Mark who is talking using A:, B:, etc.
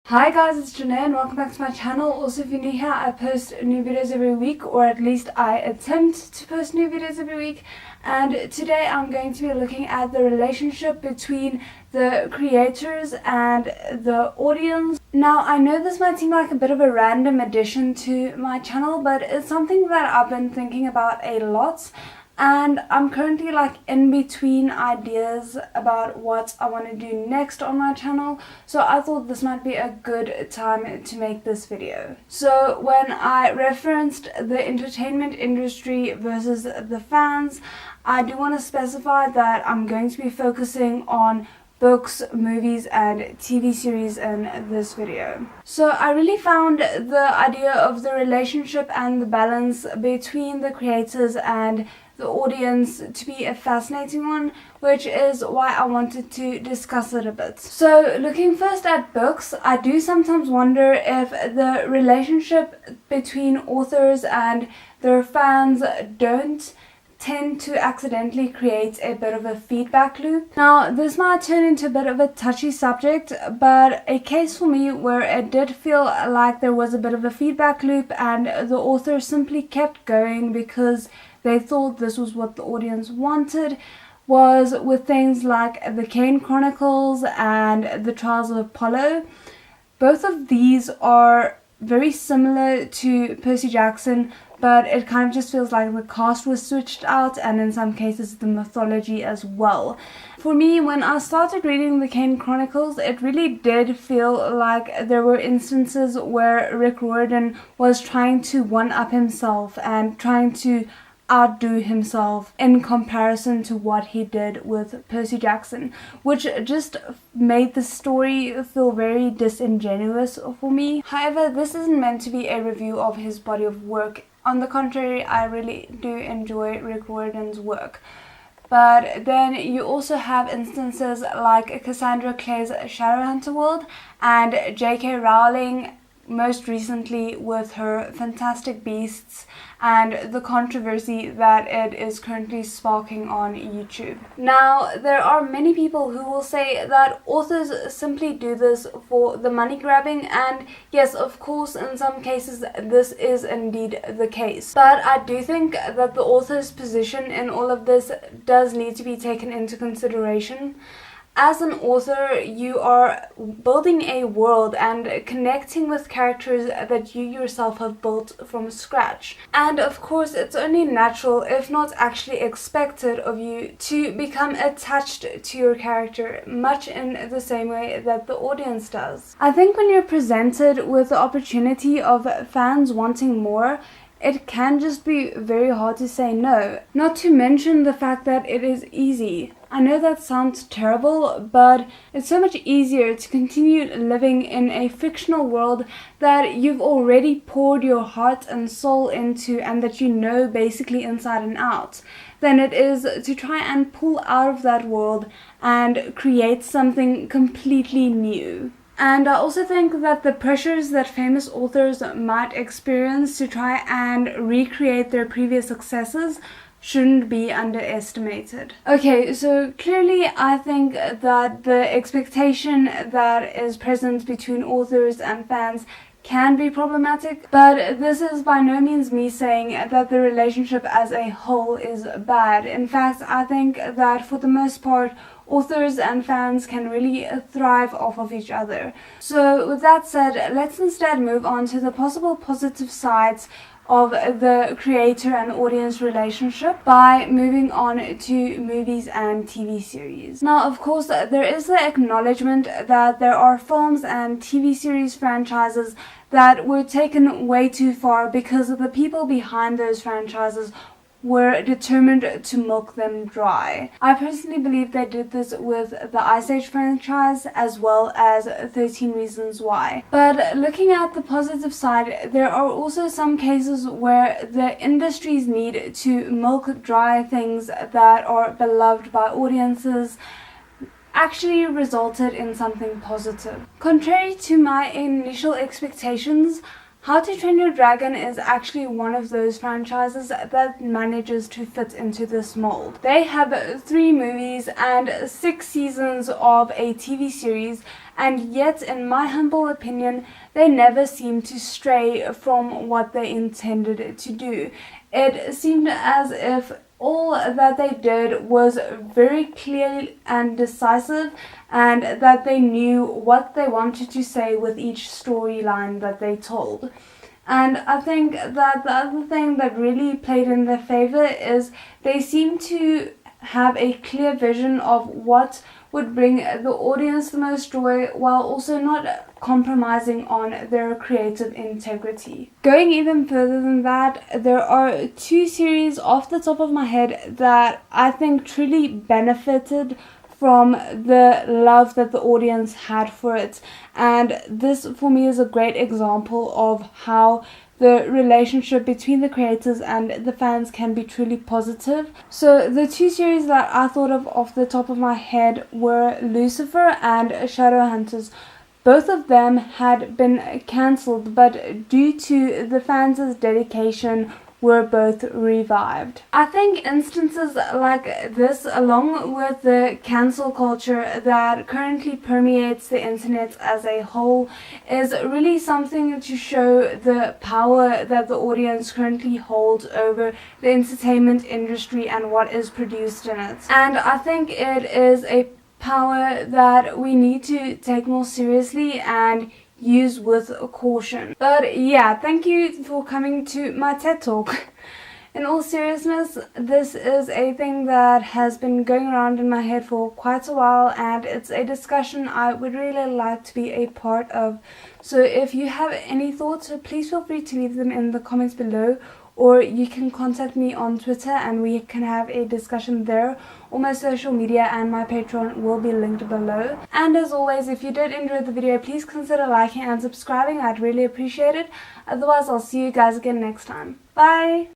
A: Hi guys, it's Jeanet and welcome back to my channel. Also, if you're new here, I post new videos every week, or at least I attempt to post new videos every week. And today I'm going to be looking at the relationship between the creators and the audience. Now, I know this might seem like a bit of a random addition to my channel, but it's something that I've been thinking about a lot. And I'm currently in between ideas about what I want to do next on my channel, so I thought this might be a good time to make this video. So when I referenced the entertainment industry versus the fans, I do want to specify that I'm going to be focusing on books, movies and TV series in this video. So I really found the idea of the relationship and the balance between the creators and the audience to be a fascinating one, which is why I wanted to discuss it a bit. So looking first at books, I do sometimes wonder if the relationship between authors and their fans don't tend to accidentally create a bit of a feedback loop. Now, this might turn into a bit of a touchy subject, but a case for me where it did feel like there was a bit of a feedback loop and the author simply kept going because they thought this was what the audience wanted was with things like the Kane Chronicles and the Trials of Apollo. Both of these are very similar to Percy Jackson, but it kind of just feels like the cast was switched out and in some cases the mythology as well. For me, when I started reading the Kane Chronicles, it really did feel like there were instances where Rick Riordan was trying to one-up himself and trying to outdo himself in comparison to what he did with Percy Jackson, which just made the story feel very disingenuous for me. However, this isn't meant to be a review of his body of work. On the contrary, I really do enjoy Rick Riordan's work. But then you also have instances like Cassandra Clare's Shadowhunter World and J.K. Rowling most recently with her Fantastic Beasts and the controversy that it is currently sparking on YouTube. Now, there are many people who will say that authors simply do this for the money grabbing, and yes, of course, in some cases this is indeed the case. But I do think that the author's position in all of this does need to be taken into consideration. As an author, you are building a world and connecting with characters that you yourself have built from scratch. And of course, it's only natural, if not actually expected of you, to become attached to your character, much in the same way that the audience does. I think when you're presented with the opportunity of fans wanting more, it can just be very hard to say no. Not to mention the fact that it is easy. I know that sounds terrible, but it's so much easier to continue living in a fictional world that you've already poured your heart and soul into and that you know basically inside and out, than it is to try and pull out of that world and create something completely new. And I also think that the pressures that famous authors might experience to try and recreate their previous successes shouldn't be underestimated. Okay, so clearly I think that the expectation that is present between authors and fans can be problematic, but this is by no means me saying that the relationship as a whole is bad. In fact, I think that for the most part, authors and fans can really thrive off of each other. So with that said, let's instead move on to the possible positive sides of the creator and audience relationship by moving on to movies and TV series. Now, of course, there is the acknowledgement that there are films and TV series franchises that were taken way too far because the people behind those franchises were determined to milk them dry. I personally believe they did this with the Ice Age franchise as well as 13 Reasons Why. But looking at the positive side, there are also some cases where the industry's need to milk dry things that are beloved by audiences actually resulted in something positive. Contrary to my initial expectations, How to Train Your Dragon is actually one of those franchises that manages to fit into this mold. They have 3 movies and 6 seasons of a TV series, and yet, in my humble opinion, they never seemed to stray from what they intended to do. It seemed as if all that they did was very clear and decisive, and that they knew what they wanted to say with each storyline that they told. And I think that the other thing that really played in their favor is they seem to have a clear vision of what would bring the audience the most joy, while also not compromising on their creative integrity. Going even further than that, there are 2 series off the top of my head that I think truly benefited from the love that the audience had for it, and this for me is a great example of how the relationship between the creators and the fans can be truly positive. So the 2 series that I thought of off the top of my head were Lucifer and Shadowhunters. Both of them had been cancelled, but due to the fans' dedication, were both revived. I think instances like this, along with the cancel culture that currently permeates the internet as a whole, is really something to show the power that the audience currently holds over the entertainment industry and what is produced in it. And I think it is a power that we need to take more seriously and use with caution. But yeah, thank you for coming to my TED Talk. In all seriousness, this is a thing that has been going around in my head for quite a while, and it's a discussion I would really like to be a part of. So if you have any thoughts, please feel free to leave them in the comments below, or you can contact me on Twitter and we can have a discussion there. All my social media and my Patreon will be linked below. And as always, if you did enjoy the video, please consider liking and subscribing. I'd really appreciate it. Otherwise, I'll see you guys again next time. Bye!